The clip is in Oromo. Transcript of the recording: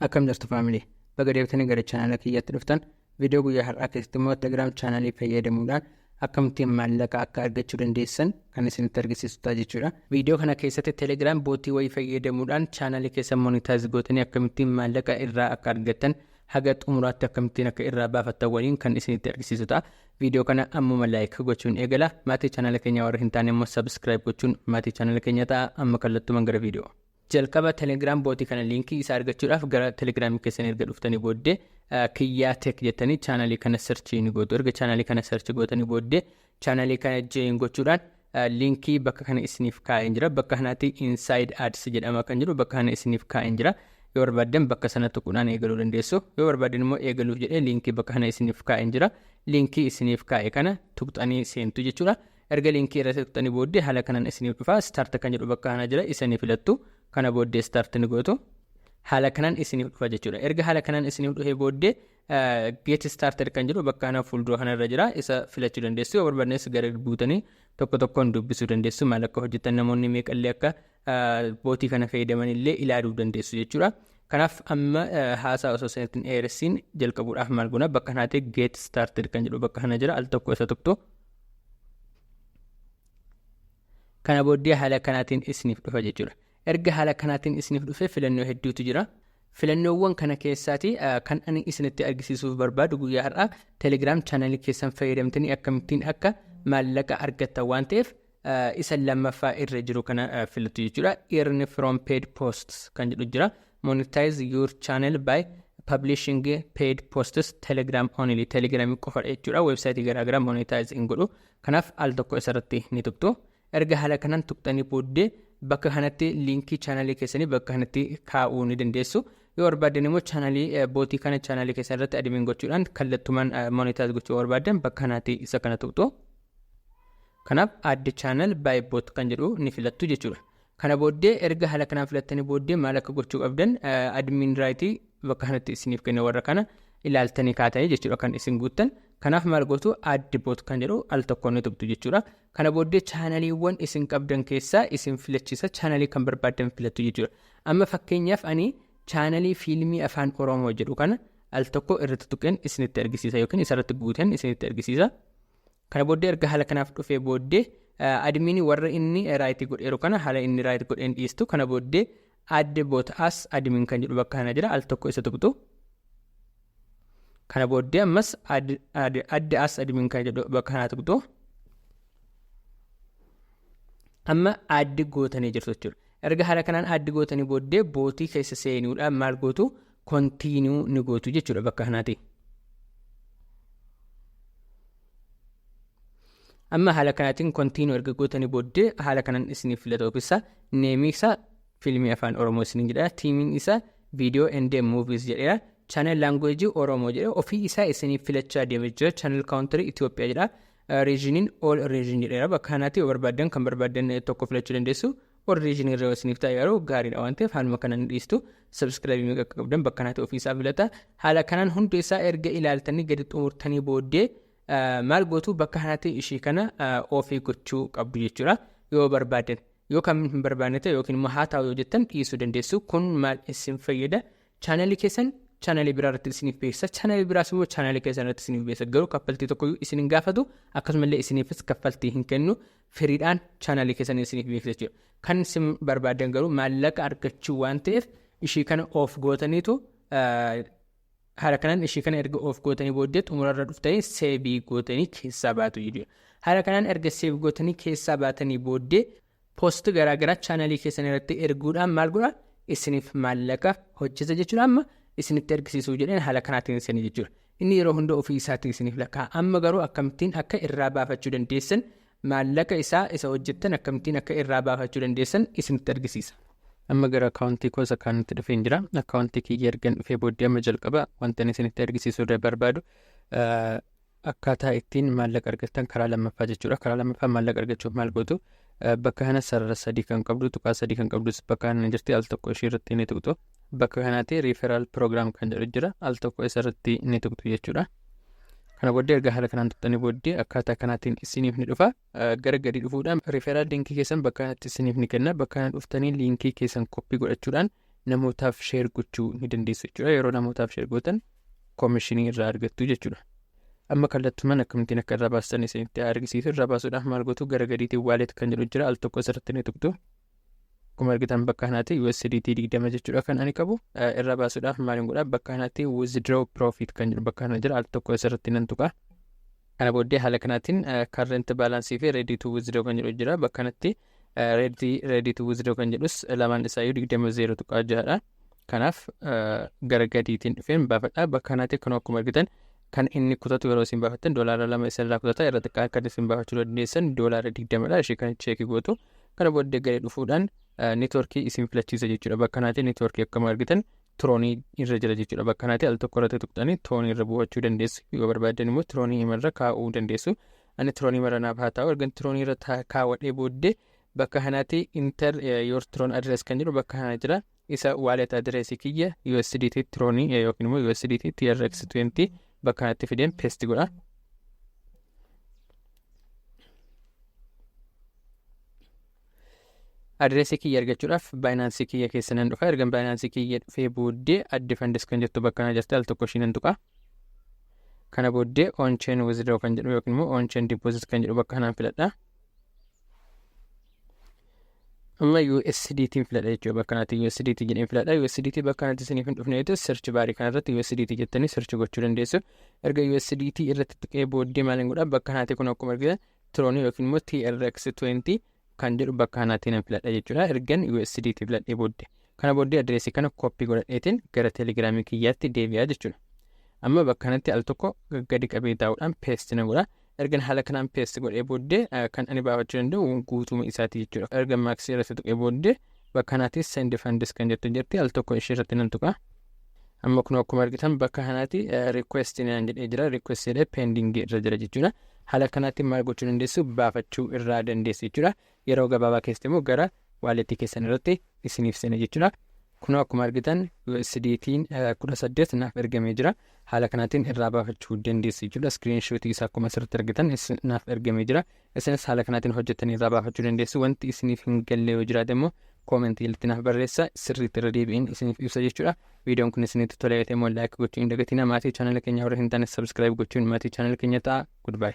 Akkam jirtu faamilii baga deebitanii gara chaanala kiyyaatti dhuftan viidiyoo guyyaa har'aa keessatti immoo Telegram chaanalii fayyadamuudhaan akkamittiin maallaqa akka argachuu dandeessan kan isinitti argisiisuudha jechuudha. Viidiyoo kana keessatti Telegram bootii wayii fayyadamuudhaan chaanalii keessan monetaayiz gootanii akkamittiin maallaqa irraa akka argattan haga xumuraatti akkamittiin akka irraa baafattan waliin kan isinitti argisiisuudha. Viidiyoo kana ammuma laayik gochuun eegala. Maatii chaanala keenya warra hin taane immoo sabskiraayib gochuun maatii chaanala keenya ta'a. Amma kallattumaan gara viidiyoo. Jalqaba Telegram bootii kana linkii isaa argachuudhaaf gara Telegram keessan erga dhuftanii booddee kiyyaa tek jettanii chaanalii kana searchii ni gootu. Erga chaanalii kana search gootanii booddee chaanalii kana join gochuudhaan linkii bakka kana isiniif kaa'een jira. Bakka kanaatti inside ads jedhama kan jiru bakka kana isiniif kaa'een jira. Yoo barbaadan bakka sana tuquudhaan eegaluu dandeessu. Yoo barbaadan immoo eegaluuf jedhee linkii bakka kana isiniif kaa'een jira. Linkii isiniif kaa'e kana tuqxanii seentu jechuudha. Erga linkii irratti tuqxanii booddee haala kanaan isiniif dhufa. Start kan jedhu bakka kana jira isiniif filattu. Kana booddee start ni gootu. Haala kanaan isiniif dhufa jechuudha. Erga haala kanaan isiniif dhufee booddee get started kan jedhu bakka kana fuuldura kanarra jira. Isa filachuu dandeessu. Yoo barbaadan gara buutanii tokko tokkoon dubbisuu dandeessu. Maal akka hojjetan namoonni meeqallee akka bootii kana fayyadaman illee ilaaluu dandeessu jechuudha. Kanaaf amma haasaa osoo isinitti hin dheeressiin jalqabuudhaaf maal goona bakka kanaatti get started kan jedhu bakka kana jira. Al tokko isa tuqxu. Kana booddee haala kanaatiin isiniif dhufa jechuudha. Erga haala kanaatiin isiniif dhufe filannoo hedduutu jira. Filannoowwan kana keessaati kan ani isinitti argisiisuuf barbaadu guyyaa har'aa Telegram chaanalii keessan fayyadamtanii akkamittiin akka maallaqa argattan waan ta'eef isa lammaffaa irra jiru kana filatu jechuudha. Earn from paid posts kan jedhu jira. Monetize your channel by publishing paid posts Telegram only. Telegram qofa jechuudha. Website garaagaraa monetize hin godhu. Kanaaf al tokko isarratti ni tuqxu. Erga haala kanaan tuqxanii booddee bakka kanatti linkii chaanalii keessanii bakka kanatti kaa'uu ni dandeessu. Yoo barbaadan immoo chaanalii bootii kana chaanalii keessan irratti admin gochuudhaan kallattumaan monetize gochuu barbaadan bakka kanatti isa kana tuqxu. Kanaaf add channel by bot kan jedhu ni filattu jechuudha. Kana booddee erga haala kanaan filattanii booddee maal akka gochuu qabdan admin raayitii bakka kanatti isiniif kenna warra kana ilaaltanii kaatanii jechuudha kan isin guuttan. Kanaaf maal gootu add bot kan jedhu al tokkoon ni tuqxu jechuudha. Kana booddee chaanaliiwwan isin qabdan keessaa isin filachiisa chaanalii kan barbaadan filattu jechuudha. Amma fakkeenyaaf ani chaanalii fiilmii afaan Oromoo jedhu kana al tokko irratti tuqeen isinitti argisiisa yookiin isarratti guuteen isinitti argisiisa. Kana booddee erga haala kanaaf dhufee booddee adminii warra inni raayitii godheeru kana haala inni raayitii godheen dhiistu. Kana booddee add bot as admin kan jedhu bakka kana jira al tokko isa tuqxu. Kana booddee ammas add as admin kan jedhu bakka kana tuqxu. Amma addi gootanii jirtu jechuudha. Erga haala kanaan addi gootanii booddee bootii keessa seenuudhaan maal gootu kontiinuu ni gootu jechuudha bakka kanaati. Amma haala kanaatiin kontiinuu erga gootanii booddee haala kanaan isiniif filatu ofisa neemii isaa fiilmii afaan Oromoo isiniin jedha. Tiimiin isaa viidiyoo and movies jedheera. Channel language Oromoo jedhe ofii isaa isiniif filachaa deema jira. Channel country Itoophiyaa jedha. Regionin all region jedheera bakka kanaatti yoo barbaadan kan barbaadan tokko filachuu dandeessu. All region irra isiniif ta'e yeroo gaariidha waan ta'eef haaluma kanaan dhiistu subscribe akka qabdan bakka kanaatti ofii isaa filata. Haala kanaan hundi isaa erga ilaaltanii gadi xumurtanii booddee maal gootu bakka kanaatti ishii kana ofii gochuu qabdu jechuudha. Yoo barbaadan yoo kan hin barbaanne ta'e yookiin immoo haa ta'u yoo jettan dhiisuu dandeessu. Kun maal isin fayyada? Chaanalii keessan chaanalii biraa irratti isiniif beeksisa. Chaanalii biraas immoo chaanalii keessan irratti isiniif beeksisa. Garuu kaffaltii tokko isin hin gaafatu. Akkasumallee isiniifis kaffaltii hin kennu. Firiidhaan chaanalii keessan isiniif beeksisa jechuudha. Kan isin barbaadan garuu maallaqa argachuu waan ta'eef ishii kana of gootaniitu haala kanaan ishii kana erga of gootanii booddee xumurarra dhuftanii seebii gootanii keessaa baatu jechuudha. Haala kanaan erga seebii gootanii keessaa baatanii booddee poost garaagaraa chaanalii keessan irratti erguudhaan maal godha isiniif maallaqa hojjeta jechuudha. Amma isinitti argisiisuu jedheen haala kanaatiin isin jechuudha. Inni yeroo hunda ofii isaatiin isiniif lakkaa. Amma garuu akkamittiin akka irraa baafachuu dandeessan maallaqa isaa isa hojjettan akkamittiin akka irraa baafachuu dandeessan isinitti argisiisa. Amma gara akkaawuntii koos akkaawuntii dhufeen jira. Akkaawuntii kiyya ergan dhufee booddee amma jalqaba wanta isinitti argisiisuu barbaadu akkaataa ittiin maallaqa argattan karaa lammaffaa jechuudha. Karaa lammaffaa maallaqa argachuuf maal gootu bakka kana sarara sadii kan qabdu tuqaa sadii kan qabdus bakka kana jirti al tokko ishii irratti ni tuqxu. Bakka kanaatti referral program kan jedhu jira al tokko isarratti ni tuqxu jechuudha. Kana booddee erga haala kanaan tuqxanii booddee akkaataa kanaatiin isiniif ni dhufa. Gara gadi dhufuudhaan referral linkii keessan bakka kanatti isiniif ni kenna. Bakka kana dhuftanii linkii keessan koppii godhachuudhaan namootaaf sheer gochuu ni dandeessu jechuudha. Yeroo namootaaf sheer gootan koomishinii irraa argattu jechuudha. Amma kallattumaan akkamittiin akka irraa baastan isinitti argisiisu. Irraa baasuudhaaf maal gootu gara gadiitiin waalet kan jedhu jira. Al tokko asirratti ni tuqtu. Akkuma argitan bakka kanaatti USDT 20 jechuudha kan ani qabu. Irraa baasuudhaaf maaliin godhaa bakka kanaatti withdraw profit kan jedhu bakka kana jira. Al tokko asirratti nan tuqa. Kana booddee haala kanaatiin current balance fi ready to withdraw kan jedhu jira. Bakka kanatti ready to withdraw kan jedhus lamaan isaayyuu 20 tuqaa jiraadha. Kanaaf gara gadiitiin dhufeen baafadha. Bakka kanaatti kan akkuma argitan kan inni kutatu yeroo isin baafattan $2 isinirraa kutata. Irra xiqqaa akka isin baafachuu dandeessan $20 ishee kan cheekii gootu. Kana booddee gadi dhufuudhaan neetworkii isin filachiisa jechuudha. Bakka kanaatti neetworkii akkuma argitan tiroonii irra jira jechuudha. Bakka kanaatti al tokko irratti tuqxanii tiroonii irra bu'achuu dandeessu. Yoo barbaadan immoo tiroonii irra kaa'uu dandeessu. Ani tiroonii irra naaf haa ta'u. Erga tiroonii irra kaawwadhee booddee bakka kanaatti enter your tron address kan jedhu bakka kana jira. Isa wallet address kiyya USDT tiroonii yookiin immoo USDT TRX20 bakka kanatti fideen paste godha. Adreesii kiyya argachuudhaaf Binance kiyya keessa nan dhufa. Erga Binance kiyya dhufee booddee adde funds kan jettu bakka kana jirti. Al tokko ishii nan tuqa. Kana booddee on chain withdraw kan jedhu yookiin immoo on chain deposit kan jedhu bakka kanaan filadha. Amma USDT filadha jechuudha. Bakka kanatti USDT jedheen filadha. USDT bakka kanatti isiniif hin dhufne yoo search baarii kanarratti USDT jettanii search gochuu dandeessu. Erga USDT irratti tuqee booddee maaliin godhaa bakka kanatti kun akkuma argitan tiroonii yookiin immoo TRX20 kan jedhu bakka kanatti nan filadha jechuudha. Ergan USDT filadhee booddee kana booddee adreesii kana koppii godhadheetiin gara teelegiraamii kiyyaatti deebi'aa jechuudha. Amma bakka kanatti al tokko gadi qabee taa'uudhaan paste nan godha. Ergan haala kanaan paste godhee booddee kan ani baafachuu danda'u guutuma isaati jechuudha. Ergan maaksii irratti tuqee booddee bakka kanatti send funds kan jettu jirti. Al tokko ishee irratti nan tuqa. Amma kun akkuma argitan bakka kanatti request naan jedhee jira. Request jedhee pending irra jira jechuudha. Haala kanatti maal gochuu dandeessu baafachuu irraa dandeessu jechuudha. Yeroo gabaabaa keessatti immoo gara walletii keessan irratti isiniif seena jechuudha. Kun akkuma argitan USDT'n 18 naaf ergamee jira. Haala kanaatiin irraa baafachuu dandeessu jechuudha. Screenshotii isaa akkuma asirratti argitan naaf ergamee jira. Isinis haala kanaatiin hojjettanii irraa baafachuu dandeessu. Wanti isiniif hin galle yoo jiraate immoo koomentii jalatti naaf barreessaa sirriitti irra deebi'een isiniif ibsa jechuudha. Viidiyoon kun isinitti tolee ta'e immoo laayik gochuun hin dagatinaa. Maatii chaanala keenya warra hin taane sabskiraayib gochuun maatii chaanala keenya ta'a. Goodbye.